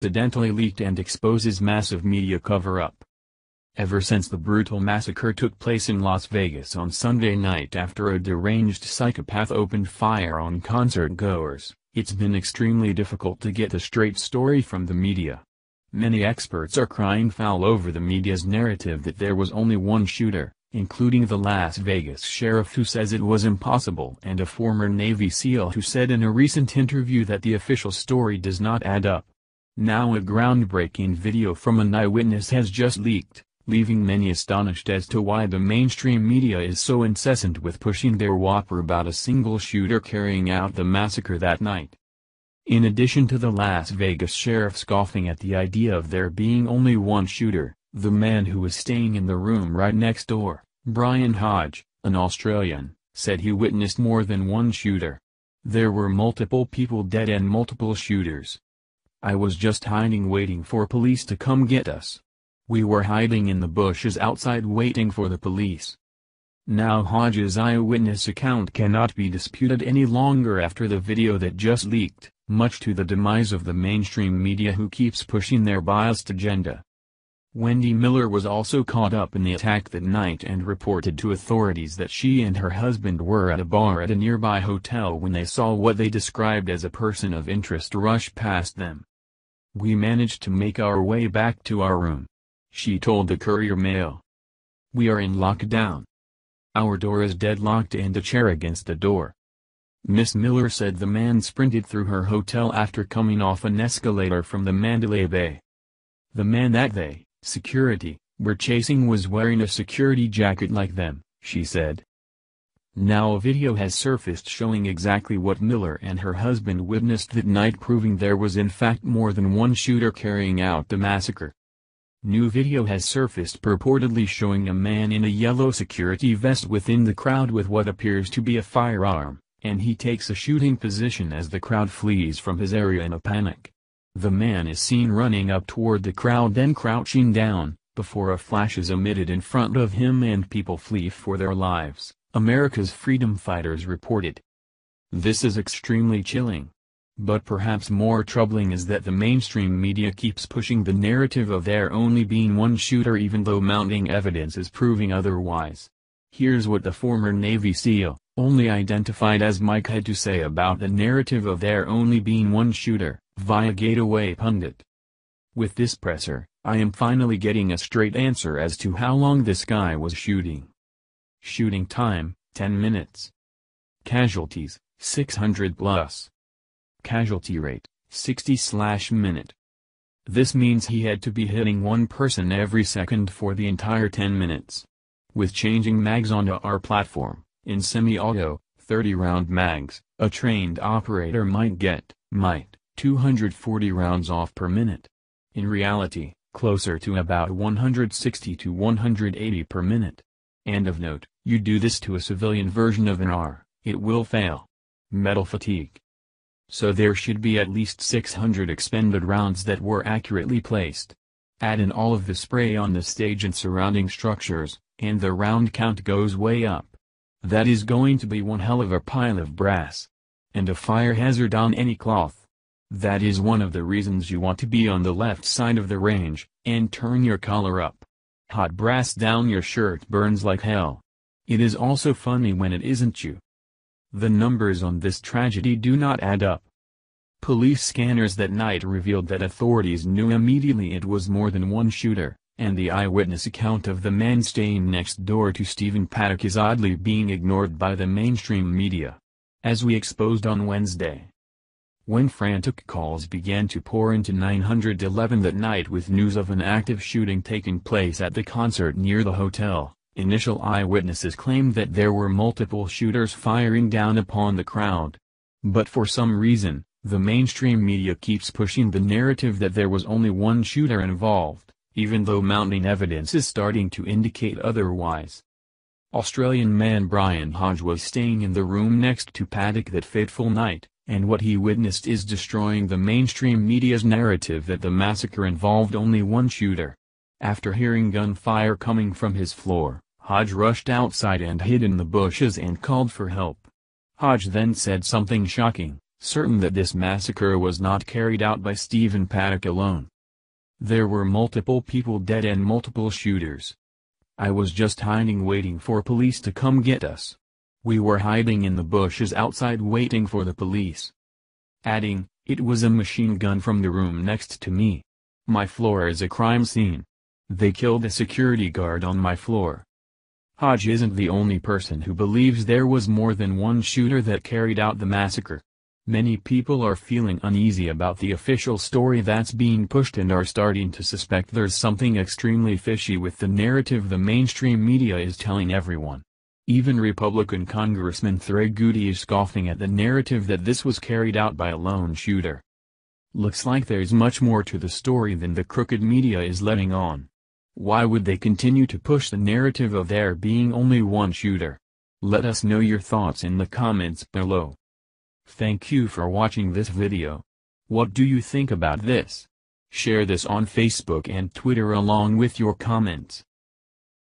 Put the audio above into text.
accidentally leaked and exposes massive media cover-up. Ever since the brutal massacre took place in Las Vegas on Sunday night after a deranged psychopath opened fire on concert-goers, it's been extremely difficult to get the straight story from the media. Many experts are crying foul over the media's narrative that there was only one shooter, including the Las Vegas sheriff who says it was impossible and a former Navy SEAL who said in a recent interview that the official story does not add up. Now a groundbreaking video from an eyewitness has just leaked, leaving many astonished as to why the mainstream media is so incessant with pushing their whopper about a single shooter carrying out the massacre that night. In addition to the Las Vegas sheriff scoffing at the idea of there being only one shooter, the man who was staying in the room right next door, Brian Hodge, an Australian, said he witnessed more than one shooter. There were multiple people dead and multiple shooters. I was just hiding waiting for police to come get us. We were hiding in the bushes outside waiting for the police. Now Hodge's eyewitness account cannot be disputed any longer after the video that just leaked, much to the demise of the mainstream media who keeps pushing their biased agenda. Wendy Miller was also caught up in the attack that night and reported to authorities that she and her husband were at a bar at a nearby hotel when they saw what they described as a person of interest rush past them. "We managed to make our way back to our room," she told the Courier Mail. "We are in lockdown. Our door is deadlocked and a chair against the door." Miss Miller said the man sprinted through her hotel after coming off an escalator from the Mandalay Bay. The man that they, security, were chasing was wearing a security jacket like them, she said. Now a video has surfaced showing exactly what Miller and her husband witnessed that night, proving there was in fact more than one shooter carrying out the massacre. New video has surfaced purportedly showing a man in a yellow security vest within the crowd with what appears to be a firearm, and he takes a shooting position as the crowd flees from his area in a panic. The man is seen running up toward the crowd, then crouching down, before a flash is emitted in front of him and people flee for their lives, America's freedom fighters reported. This is extremely chilling. But perhaps more troubling is that the mainstream media keeps pushing the narrative of there only being one shooter even though mounting evidence is proving otherwise. Here's what the former Navy SEAL, only identified as Mike, had to say about the narrative of there only being one shooter, via Gateway Pundit. "With this presser, I am finally getting a straight answer as to how long this guy was shooting. Shooting time, 10 minutes. Casualties, 600 plus. Casualty rate, 60/minute. This means he had to be hitting one person every second for the entire 10 minutes. With changing mags onto our platform, in semi-auto, 30-round mags, a trained operator might get, 240 rounds off per minute. In reality, closer to about 160 to 180 per minute. And of note, you do this to a civilian version of an R, it will fail. Metal fatigue. So there should be at least 600 expended rounds that were accurately placed. Add in all of the spray on the stage and surrounding structures, and the round count goes way up. That is going to be one hell of a pile of brass. And a fire hazard on any cloth. That is one of the reasons you want to be on the left side of the range, and turn your collar up. Hot brass down your shirt burns like hell. It is also funny when it isn't you. The numbers on this tragedy do not add up. Police scanners that night revealed that authorities knew immediately it was more than one shooter, and the eyewitness account of the man staying next door to Stephen Paddock is oddly being ignored by the mainstream media. As we exposed on Wednesday. When frantic calls began to pour into 911 that night with news of an active shooting taking place at the concert near the hotel, initial eyewitnesses claimed that there were multiple shooters firing down upon the crowd. But for some reason, the mainstream media keeps pushing the narrative that there was only one shooter involved, even though mounting evidence is starting to indicate otherwise. Australian man Brian Hodge was staying in the room next to Paddock that fateful night, and what he witnessed is destroying the mainstream media's narrative that the massacre involved only one shooter. After hearing gunfire coming from his floor, Hodge rushed outside and hid in the bushes and called for help. Hodge then said something shocking, certain that this massacre was not carried out by Stephen Paddock alone. There were multiple people dead and multiple shooters. I was just hiding waiting for police to come get us. We were hiding in the bushes outside waiting for the police. Adding, it was a machine gun from the room next to me. My floor is a crime scene. They killed a security guard on my floor. Hodge isn't the only person who believes there was more than one shooter that carried out the massacre. Many people are feeling uneasy about the official story that's being pushed and are starting to suspect there's something extremely fishy with the narrative the mainstream media is telling everyone. Even Republican Congressman Trey Gowdy is scoffing at the narrative that this was carried out by a lone shooter. Looks like there's much more to the story than the crooked media is letting on. Why would they continue to push the narrative of there being only one shooter? Let us know your thoughts in the comments below. Thank you for watching this video. What do you think about this? Share this on Facebook and Twitter along with your comments.